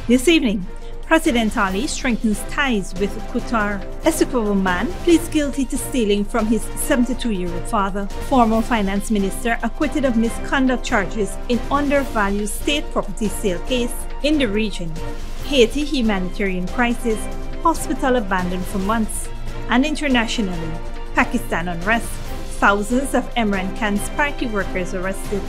This evening, President Ali strengthens ties with Qatar. Essequibo man pleads guilty to stealing from his 72-year-old father. Former finance minister acquitted of misconduct charges in undervalued state property sale case. In the region, Haiti humanitarian crisis, hospital abandoned for months. And internationally, Pakistan unrest, thousands of IMRAN camp party workers arrested.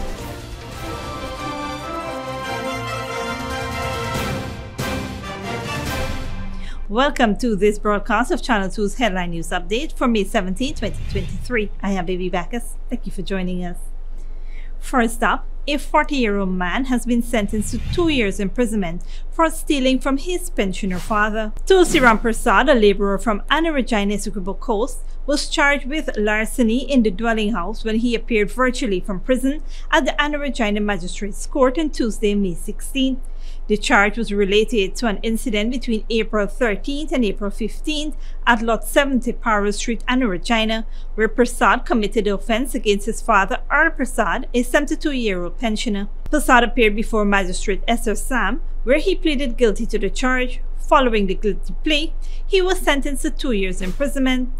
Welcome to this broadcast of Channel 2's Headline News Update for May 17, 2023. I am Baby Bacchus. Thank you for joining us. First up, a 40-year-old man has been sentenced to 2 years imprisonment for stealing from his pensioner father. Tulsiram Prasad, a laborer from Anarajina Essequibo Coast, was charged with larceny in the dwelling house when he appeared virtually from prison at the Anarajina Magistrates Court on Tuesday, May 16th. The charge was related to an incident between April 13th and April 15th at Lot 70 Parra Street, Anarajina, where Prasad committed the offense against his father, Earl Prasad, a 72-year-old pensioner. Prasad appeared before Magistrate Esther Sam, where he pleaded guilty to the charge. Following the guilty plea, he was sentenced to 2 years imprisonment.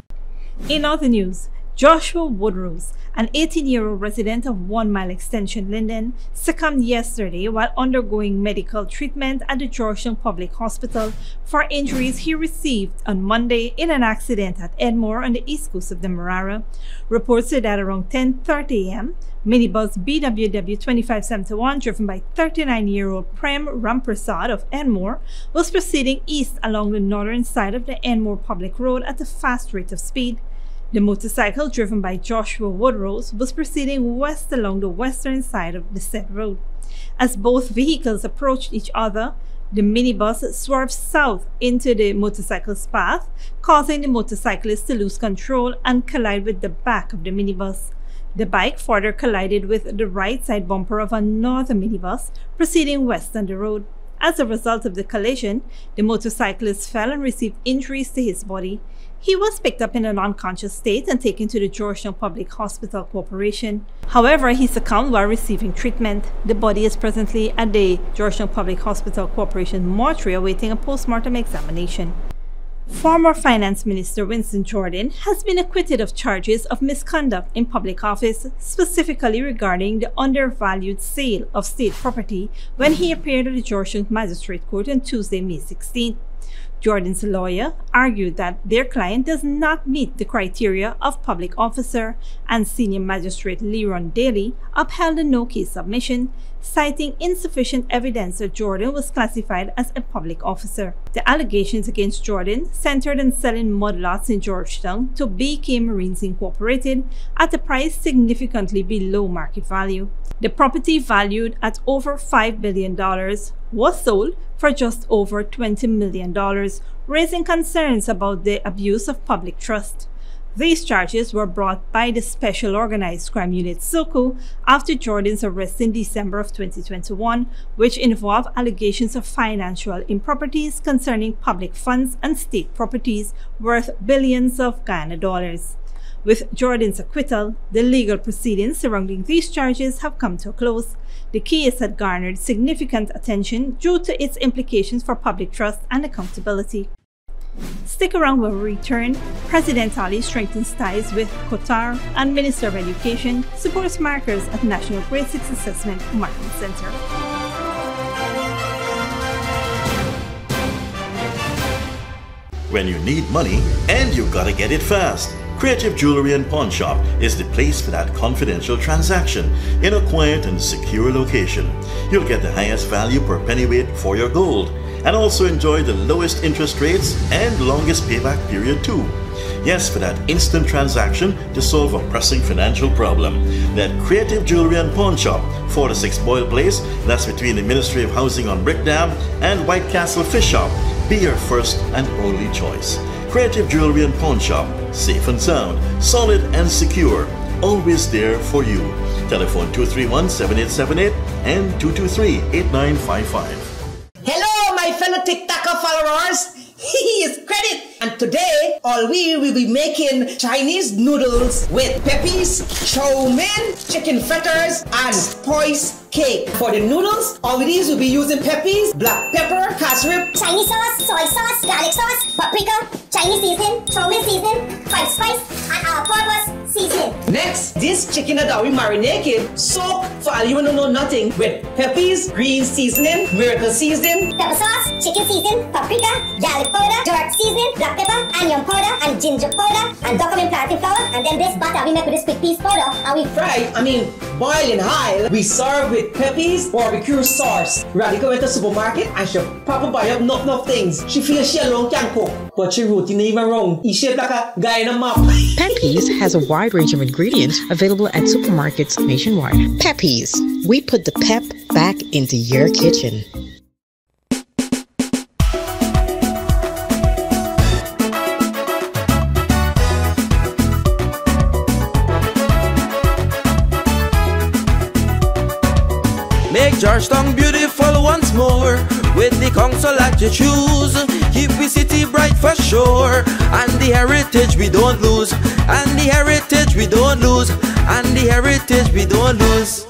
In other news, Joshua Woodrose, an 18-year-old resident of 1 Mile Extension, Linden, succumbed yesterday while undergoing medical treatment at the Georgetown Public Hospital for injuries he received on Monday in an accident at Edmore on the east coast of Demerara. Reports said that around 10:30 a.m., minibus BWW 2571 driven by 39-year-old Prem Ramprasad of Edmore was proceeding east along the northern side of the Edmore Public Road at a fast rate of speed. The motorcycle driven by Joshua Woodrose was proceeding west along the western side of the said road. As both vehicles approached each other, the minibus swerved south into the motorcycle's path, causing the motorcyclist to lose control and collide with the back of the minibus. The bike further collided with the right side bumper of another minibus proceeding west on the road. As a result of the collision, the motorcyclist fell and received injuries to his body. He was picked up in an unconscious state and taken to the Georgetown Public Hospital Corporation. However, he succumbed while receiving treatment. The body is presently at the Georgetown Public Hospital Corporation mortuary awaiting a post-mortem examination. Former Finance Minister Winston Jordan has been acquitted of charges of misconduct in public office, specifically regarding the undervalued sale of state property when he appeared at the Georgetown Magistrate Court on Tuesday, May 16th. Jordan's lawyer argued that their client does not meet the criteria of public officer, and Senior Magistrate Leron Daly upheld a no-case submission, citing insufficient evidence that Jordan was classified as a public officer. The allegations against Jordan centered on selling mud lots in Georgetown to BK Marines Incorporated at a price significantly below market value. The property, valued at over $5 billion, was sold for just over $20 million, raising concerns about the abuse of public trust. These charges were brought by the Special Organized Crime Unit SOCO after Jordan's arrest in December of 2021, which involved allegations of financial improprieties concerning public funds and state properties worth billions of Ghana dollars. With Jordan's acquittal, the legal proceedings surrounding these charges have come to a close. The case had garnered significant attention due to its implications for public trust and accountability. Stick around when we return. President Ali strengthens ties with Qatar, and Minister of Education supports markers at National Grade 6 Assessment Marking Center. When you need money and you gotta get it fast, Creative Jewelry and Pawn Shop is the place for that confidential transaction in a quiet and secure location. You'll get the highest value per pennyweight for your gold and also enjoy the lowest interest rates and longest payback period too. Yes, for that instant transaction to solve a pressing financial problem. That Creative Jewelry and Pawn Shop, 46 Boyle Place, that's between the Ministry of Housing on Brick Dam and White Castle Fish Shop. Be your first and only choice. Creative Jewelry and Pawn Shop, safe and sound, solid and secure, always there for you. Telephone 231-7878 and 223-8955. Hello, my fellow TikToker followers. He is Credit, and today all we will be making Chinese noodles with peppies, chow mein, chicken fritters, and spice cake. For the noodles, all of these will be using peppies, black pepper, cashew, Chinese sauce, soy sauce, garlic sauce, paprika, Chinese seasoning, chow mein seasoning, five spice, and all-purpose seasoning. Next, this chicken that we marinate soak for all you don't know nothing with peppies, green seasoning, miracle seasoning, Pepper sauce, chicken seasoning, paprika, garlic powder, jerk seasoning, black pepper, onion powder, and ginger powder, and document plantain flour, and then this butter we make with this quick piece powder, and we boil in high. We serve with peppies, barbecue sauce. Raddy go into the supermarket and she papa buy up enough things. She feels she alone can cook, but she routine even wrong. He shaped like a guy in a map. Peppies has a wide range of ingredients available at supermarkets nationwide. Peppies, we put the pep back into your kitchen. Make Georgetown beautiful once more with the council that you choose. Keep the city bright for sure, and the heritage we don't lose, and the heritage we don't lose, and the heritage we don't lose.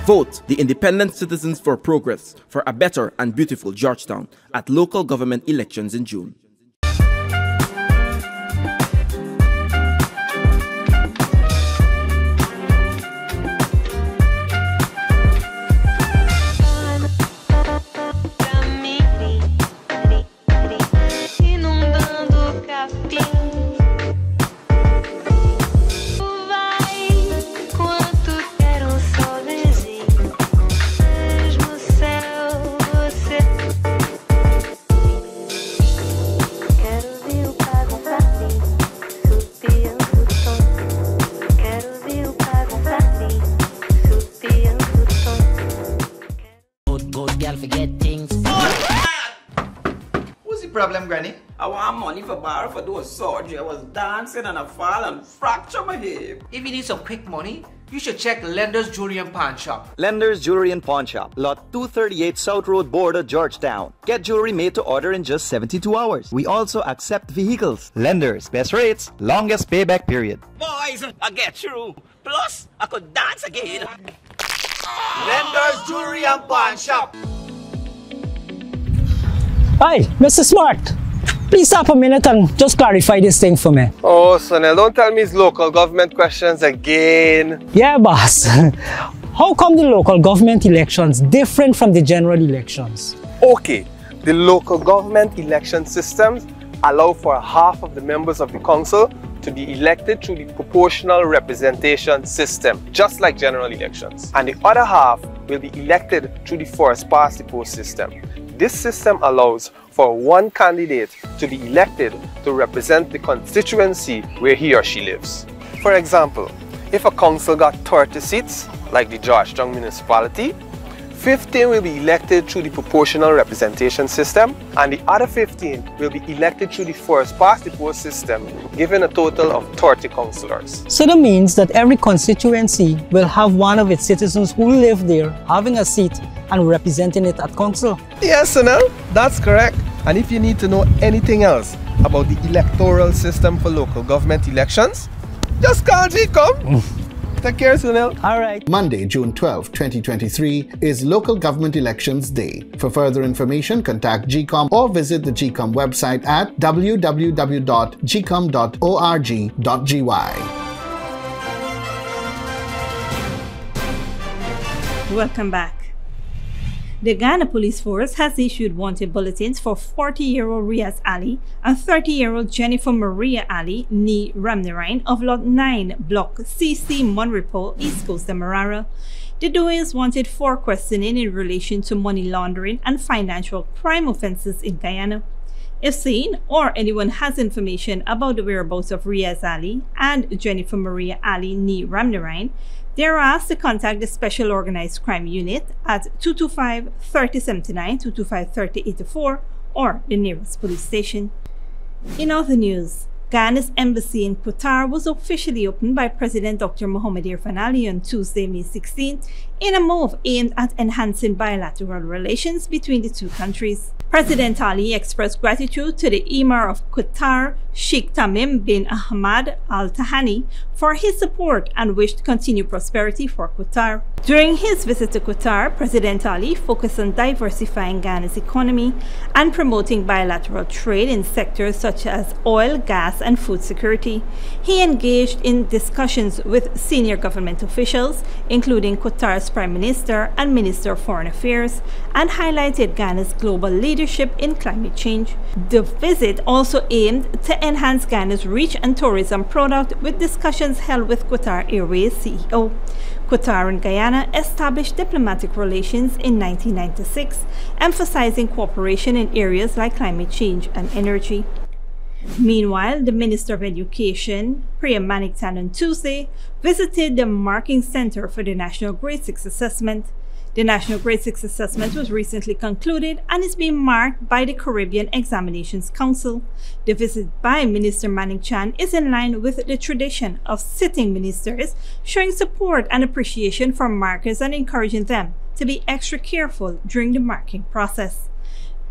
Vote the Independent Citizens for Progress for a better and beautiful Georgetown at local government elections in June. Problem, Granny? I want money for borrow for those surgery. I was dancing and I fall and fracture my hip. If you need some quick money, you should check Lender's Jewelry and Pawn Shop. Lender's Jewelry and Pawn Shop, lot 238 South Road Border, Georgetown. Get jewelry made to order in just 72 hours. We also accept vehicles. Lender's, best rates, longest payback period. Boys, I get through. Plus, I could dance again. Lender's Jewelry and Pawn Shop. Hi, Mr. Smart. Please stop a minute and just clarify this thing for me. Oh, Sonel, don't tell me it's local government questions again. Yeah, boss. How come the local government elections different from the general elections? Okay, the local government election systems allow for half of the members of the council to be elected through the proportional representation system, just like general elections. And the other half will be elected through the first past the post system. This system allows for one candidate to be elected to represent the constituency where he or she lives. For example, if a council got 30 seats, like the Georgetown municipality, 15 will be elected through the proportional representation system, and the other 15 will be elected through the first past the post system, giving a total of 30 councillors. So that means that every constituency will have one of its citizens who live there having a seat and representing it at council. Yes, Sonel, that's correct. And if you need to know anything else about the electoral system for local government elections, just call GCOM. Take care, Sonel. All right. Monday, June 12, 2023 is Local Government Elections Day. For further information, contact GCOM or visit the GCOM website at www.gcom.org.gy. Welcome back. The Ghana Police Force has issued wanted bulletins for 40-year-old Riaz Ali and 30-year-old Jennifer Maria Ali ni Ramnarine of Lot 9, Block CC Monrepo, East Coast Demerara. The duo is wanted for questioning in relation to money laundering and financial crime offenses in Guyana. If seen or anyone has information about the whereabouts of Riaz Ali and Jennifer Maria Ali ni Ramnarine, they are asked to contact the Special Organized Crime Unit at 225-3079, 225-3084, or the nearest police station. In other news, Ghana's embassy in Qatar was officially opened by President Dr. Mohamed Irfan Ali on Tuesday, May 16, in a move aimed at enhancing bilateral relations between the two countries. President Ali expressed gratitude to the Emir of Qatar, Sheikh Tamim bin Ahmad Al Thani, for his support and wished continued prosperity for Qatar. During his visit to Qatar, President Ali focused on diversifying Ghana's economy and promoting bilateral trade in sectors such as oil, gas, and food security. He engaged in discussions with senior government officials, including Qatar's Prime Minister and Minister of Foreign Affairs, and highlighted Ghana's global leadership in climate change. The visit also aimed to enhance Ghana's reach and tourism product with discussions held with Qatar Airways CEO. Qatar and Guyana established diplomatic relations in 1996, emphasizing cooperation in areas like climate change and energy. Meanwhile, the Minister of Education, Priya Maniktan, on Tuesday visited the Marking Center for the National Grade 6 Assessment. The National Grade 6 Assessment was recently concluded and is being marked by the Caribbean Examinations Council. The visit by Minister Maniktan is in line with the tradition of sitting ministers, showing support and appreciation for markers and encouraging them to be extra careful during the marking process.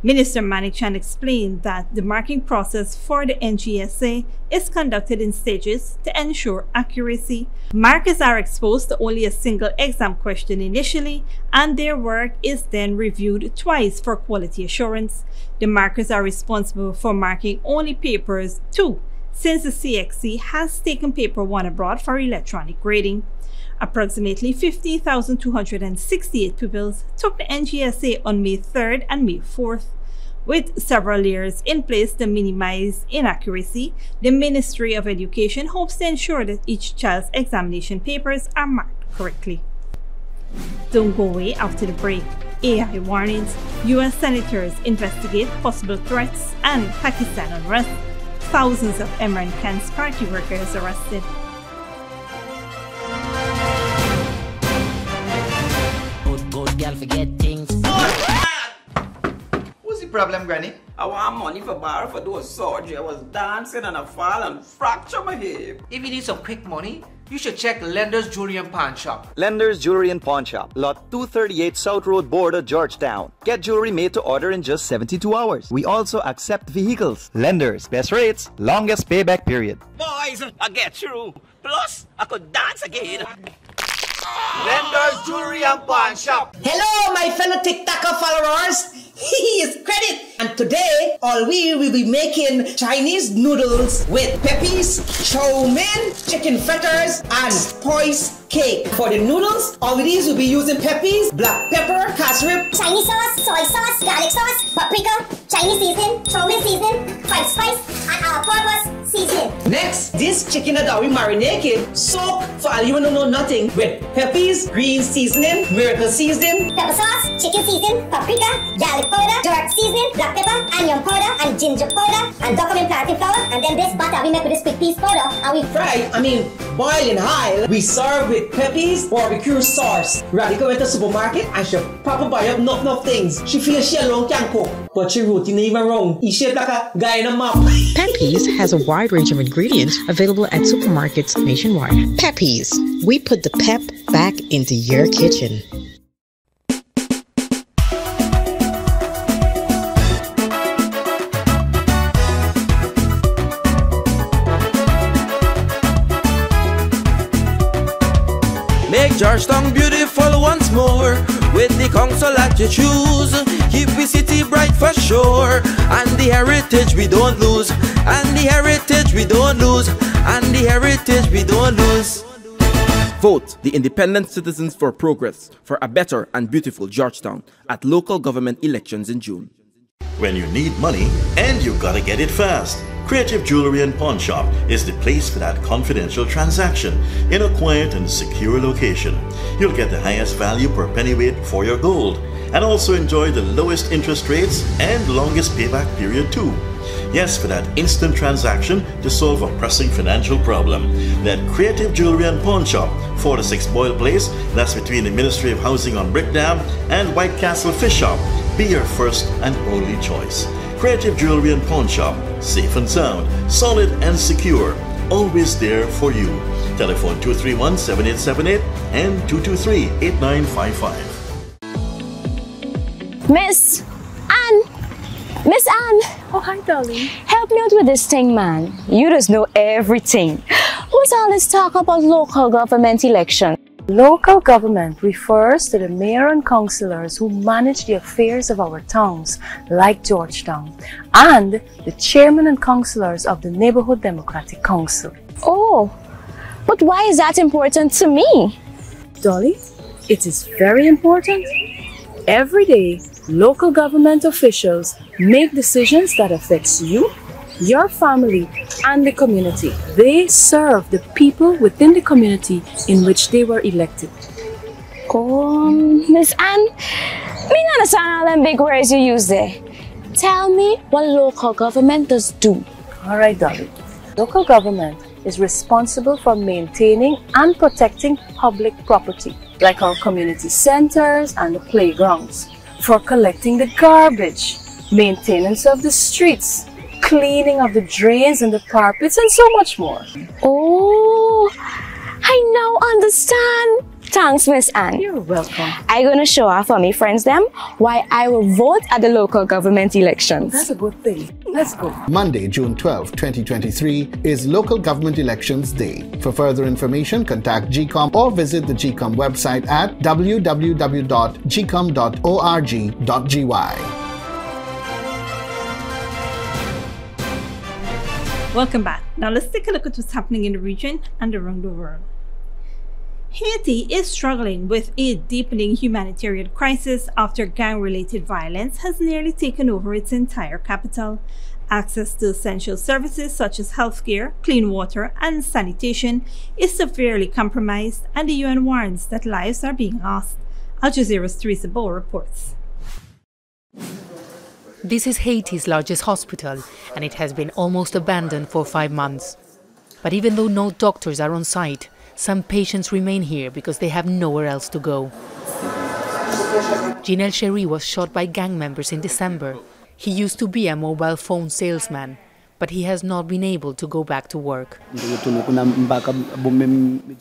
Minister Maniktan explained that the marking process for the NGSA is conducted in stages to ensure accuracy. Markers are exposed to only a single exam question initially, and their work is then reviewed twice for quality assurance. The markers are responsible for marking only papers 2, since the CXC has taken paper 1 abroad for electronic grading. Approximately 50,268 pupils took the NGSA on May 3rd and May 4th. With several layers in place to minimize inaccuracy, the Ministry of Education hopes to ensure that each child's examination papers are marked correctly. Don't go away after the break. AI warnings. U.S. senators investigate possible threats, and Pakistan unrest. Thousands of IMRAN Khan's party workers arrested. Good girl forget things. What's the problem, Granny? I want money for borrow for those surgery. I was dancing and I fall and fracture my hip. If you need some quick money, you should check Lender's Jewelry and Pawn Shop. Lender's Jewelry and Pawn Shop, lot 238 South Road Border, Georgetown. Get jewelry made to order in just 72 hours. We also accept vehicles. Lender's, best rates, longest payback period. Boys, I get through. Plus, I could dance again. Lender's Jewelry and Pawn Shop. Hello, my fellow TikToker followers. He is Credit, and today all we will be making Chinese noodles with peppies, chow mein, chicken fritters, and spice cake. For the noodles, all these will be using peppies, black pepper, cashew, Chinese sauce, soy sauce, garlic sauce, paprika, Chinese seasoning, chow mein seasoning, white spice, and all-purpose seasoning. Next, this chicken that we marinated, soak for all you don't know nothing with peppies, green seasoning, miracle seasoning, pepper sauce, chicken seasoning, paprika, garlic powder, dark seasoning, black pepper, onion powder, and ginger powder, and document plantain flour, and then this butter we make with this quick piece powder, and we fry, boil in high. We serve with peppies, barbecue sauce. Radical went to the supermarket and she papa buy up enough things. She feels she alone can cook, but she routine even wrong. He shaped like a guy in a map. Peppies has a wide range of ingredients available at supermarkets nationwide. Peppies, we put the pep back into your kitchen. Make Georgetown beautiful once more with the council that you choose. Keep the city bright for sure, and the heritage we don't lose, and the heritage we don't lose, and the heritage we don't lose. Vote the Independent Citizens for Progress for a better and beautiful Georgetown at local government elections in June. When you need money and you gotta get it fast, Creative Jewelry and Pawn Shop is the place for that confidential transaction in a quiet and secure location. You'll get the highest value per pennyweight for your gold and also enjoy the lowest interest rates and longest payback period too. Yes, for that instant transaction to solve a pressing financial problem. That Creative Jewelry and Pawn Shop, 4-6 Boyle Place, that's between the Ministry of Housing on Brick Dam and White Castle Fish Shop, be your first and only choice. Creative Jewelry and Pawn Shop, safe and sound, solid and secure, always there for you. Telephone 231-7878 and 223-8955. Miss Anne! Miss Anne! Oh, hi, darling. Help me out with this thing, man. You just know everything. What's all this talk about local government election? Local government refers to the mayor and councillors who manage the affairs of our towns, like Georgetown, and the chairman and councillors of the Neighborhood Democratic Council. Oh, but why is that important to me? Dolly, it is very important. Every day, local government officials make decisions that affects you, your family, and the community. They serve the people within the community in which they were elected. Oh, Miss Anne, me not understand all them big words you use there. Tell me what local government does do. All right, Dolly. Local government is responsible for maintaining and protecting public property, like our community centers and the playgrounds, for collecting the garbage, maintenance of the streets, cleaning of the drains and the carpets, and so much more. Oh, I now understand. Thanks, Miss Anne. You're welcome. I'm going to show off for me friends them why I will vote at the local government elections. That's a good thing. Let's go. Monday, June 12, 2023 is Local Government Elections Day. For further information, contact GCOM or visit the GCOM website at www.gcom.org.gy. Welcome back. Now let's take a look at what's happening in the region and around the world. Haiti is struggling with a deepening humanitarian crisis after gang-related violence has nearly taken over its entire capital. Access to essential services such as healthcare, clean water, and sanitation is severely compromised, and the UN warns that lives are being lost. Al Jazeera's Teresa Bow reports. This is Haiti's largest hospital, and it has been almost abandoned for 5 months. But even though no doctors are on site, some patients remain here because they have nowhere else to go. Jinel Sherry was shot by gang members in December. He used to be a mobile phone salesman, but he has not been able to go back to work.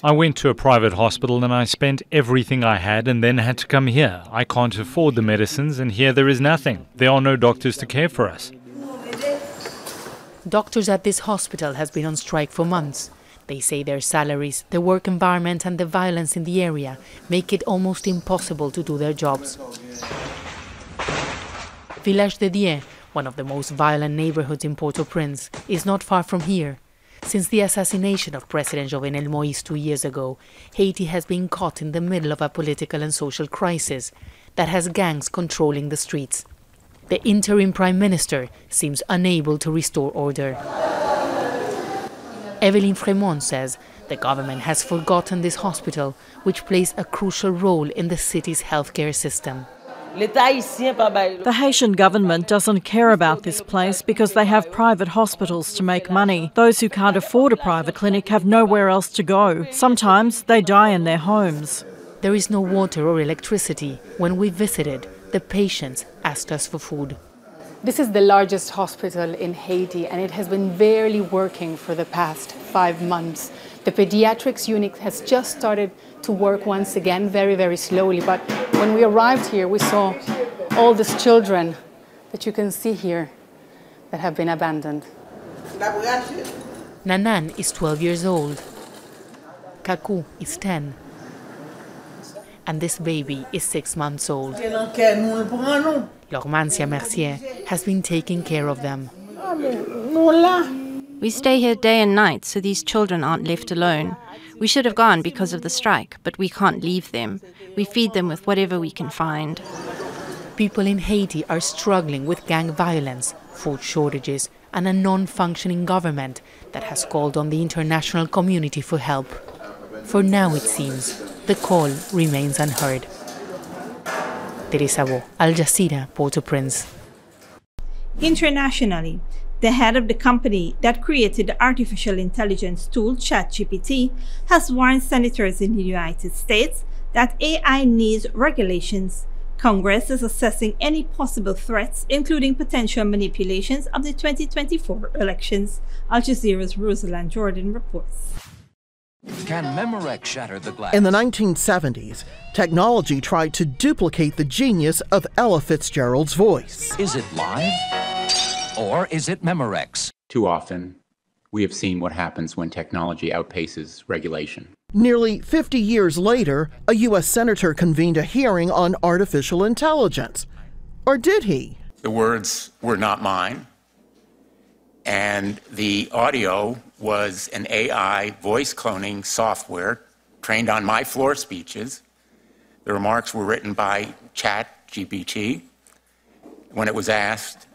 I went to a private hospital and I spent everything I had and then had to come here. I can't afford the medicines and here there is nothing. There are no doctors to care for us. Doctors at this hospital have been on strike for months. They say their salaries, the work environment and the violence in the area make it almost impossible to do their jobs. Village de Dieu, one of the most violent neighborhoods in Port-au-Prince, is not far from here. Since the assassination of President Jovenel Moïse 2 years ago, Haiti has been caught in the middle of a political and social crisis that has gangs controlling the streets. The interim prime minister seems unable to restore order. Evelyn Fremont says the government has forgotten this hospital, which plays a crucial role in the city's healthcare system. The Haitian government doesn't care about this place because they have private hospitals to make money. Those who can't afford a private clinic have nowhere else to go. Sometimes they die in their homes. There is no water or electricity. When we visited, the patients asked us for food. This is the largest hospital in Haiti, and it has been barely working for the past 5 months. The pediatrics unit has just started to work once again, very, very slowly. But when we arrived here, we saw all these children that you can see here that have been abandoned. Nanan is 12 years old. Kaku is 10. And this baby is 6 months old. Lormancia Mercier has been taking care of them. We stay here day and night so these children aren't left alone. We should have gone because of the strike, but we can't leave them. We feed them with whatever we can find. People in Haiti are struggling with gang violence, food shortages, and a non-functioning government that has called on the international community for help. For now, it seems, the call remains unheard. Teresa Bow, Al Jazeera, Port-au-Prince. Internationally, the head of the company that created the artificial intelligence tool ChatGPT has warned senators in the United States that AI needs regulations. Congress is assessing any possible threats, including potential manipulations of the 2024 elections. Al Jazeera's Rosalind Jordan reports. Can Memorex shatter the glass? In the 1970s, technology tried to duplicate the genius of Ella Fitzgerald's voice. Is it live? Or is it Memorex? Too often, we have seen what happens when technology outpaces regulation. Nearly 50 years later, a U.S. senator convened a hearing on artificial intelligence. Or did he? The words were not mine, and the audio was an AI voice cloning software trained on my floor speeches. The remarks were written by ChatGPT when it was asked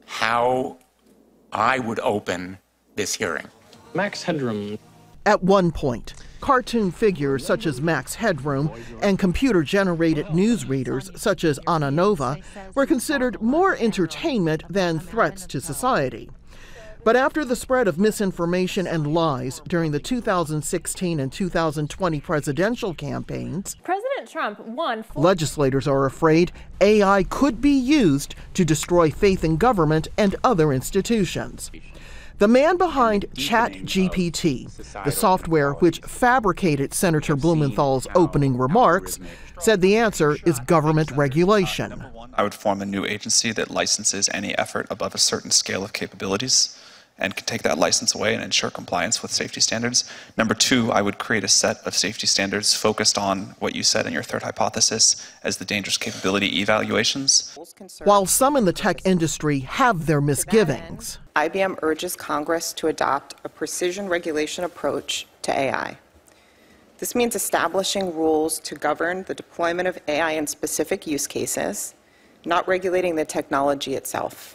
how I would open this hearing. Max Headroom. At one point, cartoon figures such as Max Headroom and computer-generated newsreaders such as Ana Nova were considered more entertainment than threats to society. But after the spread of misinformation and lies during the 2016 and 2020 presidential campaigns, President Trump won. Legislators are afraid AI could be used to destroy faith in government and other institutions. The man behind ChatGPT, the software which fabricated Senator Blumenthal's opening remarks, said the answer is government regulation. I would form a new agency that licenses any effort above a certain scale of capabilities and can take that license away and ensure compliance with safety standards. Number two, I would create a set of safety standards focused on what you said in your third hypothesis as the dangerous capability evaluations. While some in the tech industry have their misgivings, IBM urges Congress to adopt a precision regulation approach to AI. This means establishing rules to govern the deployment of AI in specific use cases, not regulating the technology itself.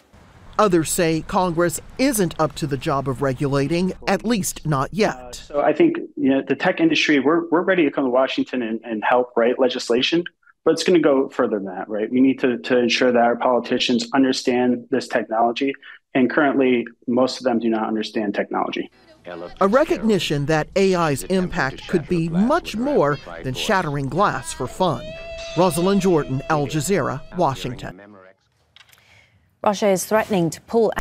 Others say Congress isn't up to the job of regulating, at least not yet. So I think the tech industry, we're ready to come to Washington and help write legislation, but it's going to go further than that, right? We need to ensure that our politicians understand this technology, and currently most of them do not understand technology. A recognition that AI's impact could be much more than shattering glass for fun. Rosalind Jordan, Al Jazeera, Washington. Russia is threatening to pull.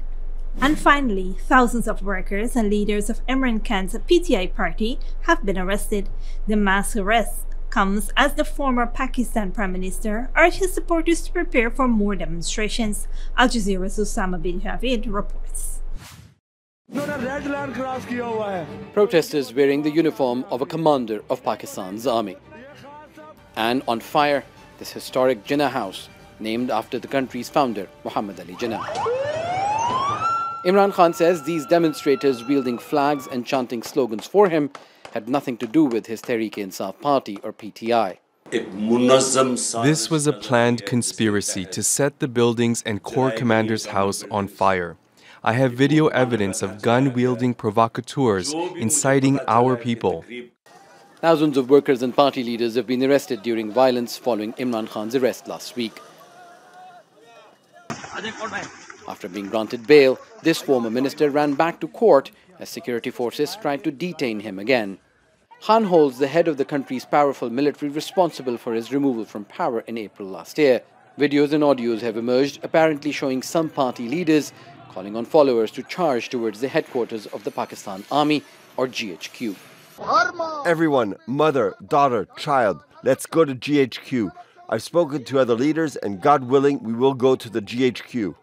And finally, thousands of workers and leaders of IMRAN Khan's PTI party have been arrested. The mass arrest comes as the former Pakistan Prime Minister urged his supporters to prepare for more demonstrations. Al Jazeera's Osama bin Javid reports. Protesters wearing the uniform of a commander of Pakistan's army. And on fire, this historic Jinnah house, named after the country's founder, Muhammad Ali Jinnah. Imran Khan says these demonstrators wielding flags and chanting slogans for him had nothing to do with his Tehreek-e-Insaf party or PTI. This was a planned conspiracy to set the buildings and Corps commander's house on fire. I have video evidence of gun-wielding provocateurs inciting our people. Thousands of workers and party leaders have been arrested during violence following Imran Khan's arrest last week. After being granted bail, this former minister ran back to court as security forces tried to detain him again. Khan holds the head of the country's powerful military responsible for his removal from power in April last year. Videos and audios have emerged, apparently showing some party leaders calling on followers to charge towards the headquarters of the Pakistan Army, or GHQ. Everyone, mother, daughter, child, let's go to GHQ. I've spoken to other leaders, and God willing, we will go to the GHQ.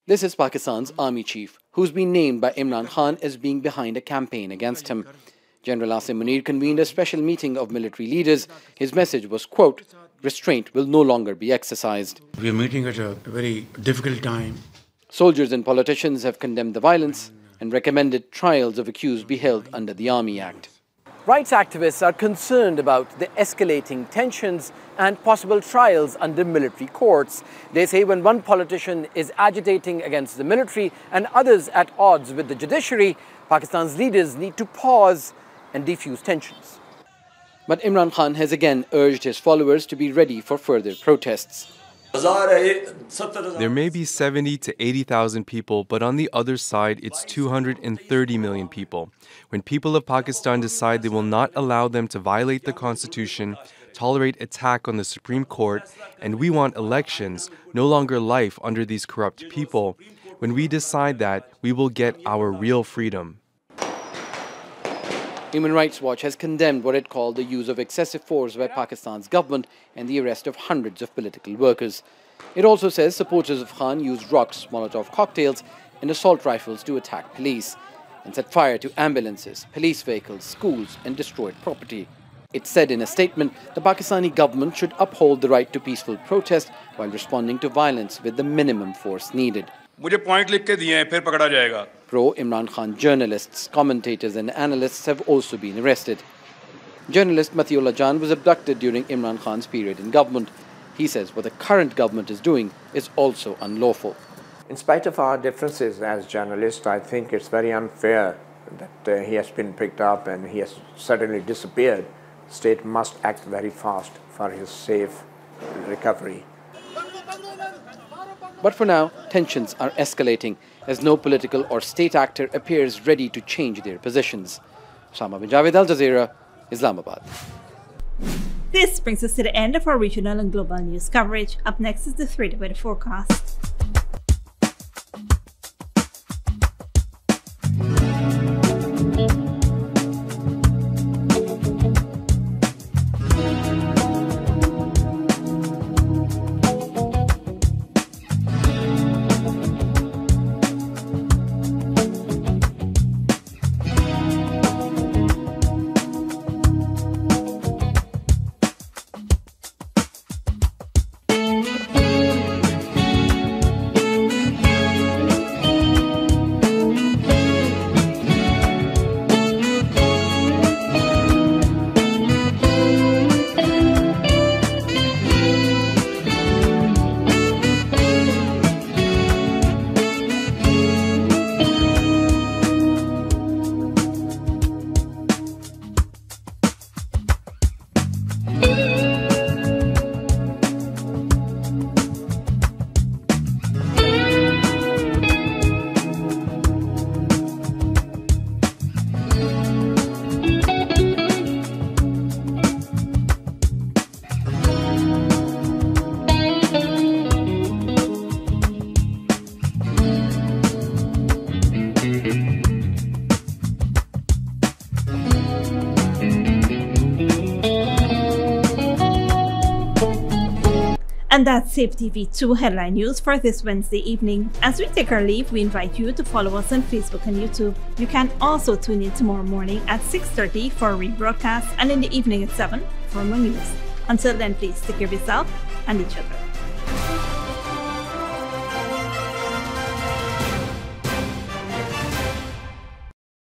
This is Pakistan's army chief, who's been named by Imran Khan as being behind a campaign against him. General Asim Munir convened a special meeting of military leaders. His message was, quote, "Restraint will no longer be exercised." We are meeting at a very difficult time. Soldiers and politicians have condemned the violence and recommended trials of accused be held under the Army Act. Rights activists are concerned about the escalating tensions and possible trials under military courts. They say when one politician is agitating against the military and others at odds with the judiciary, Pakistan's leaders need to pause and defuse tensions. But Imran Khan has again urged his followers to be ready for further protests. There may be 70 to 80,000 people, but on the other side, it's 230 million people. When people of Pakistan decide they will not allow them to violate the constitution, tolerate attack on the Supreme Court, and we want elections, no longer life under these corrupt people, when we decide that, we will get our real freedom. Human Rights Watch has condemned what it called the use of excessive force by Pakistan's government and the arrest of hundreds of political workers. It also says supporters of Khan used rocks, Molotov cocktails and assault rifles to attack police and set fire to ambulances, police vehicles, schools and destroyed property. It said in a statement the Pakistani government should uphold the right to peaceful protest while responding to violence with the minimum force needed. Pro-Imran Khan journalists, commentators and analysts have also been arrested. Journalist Matiullah Jan was abducted during Imran Khan's period in government. He says what the current government is doing is also unlawful. In spite of our differences as journalists, I think it's very unfair that he has been picked up and he has suddenly disappeared. The state must act very fast for his safe recovery. But for now, tensions are escalating as no political or state actor appears ready to change their positions. Sama bin Javed, Al Jazeera, Islamabad. This brings us to the end of our regional and global news coverage. Up next is the 3-day weather forecast. And that's Safe TV 2 headline news for this Wednesday evening. As we take our leave, we invite you to follow us on Facebook and YouTube. You can also tune in tomorrow morning at 6:30 for a rebroadcast and in the evening at 7 for more news. Until then, please take care of yourself and each other.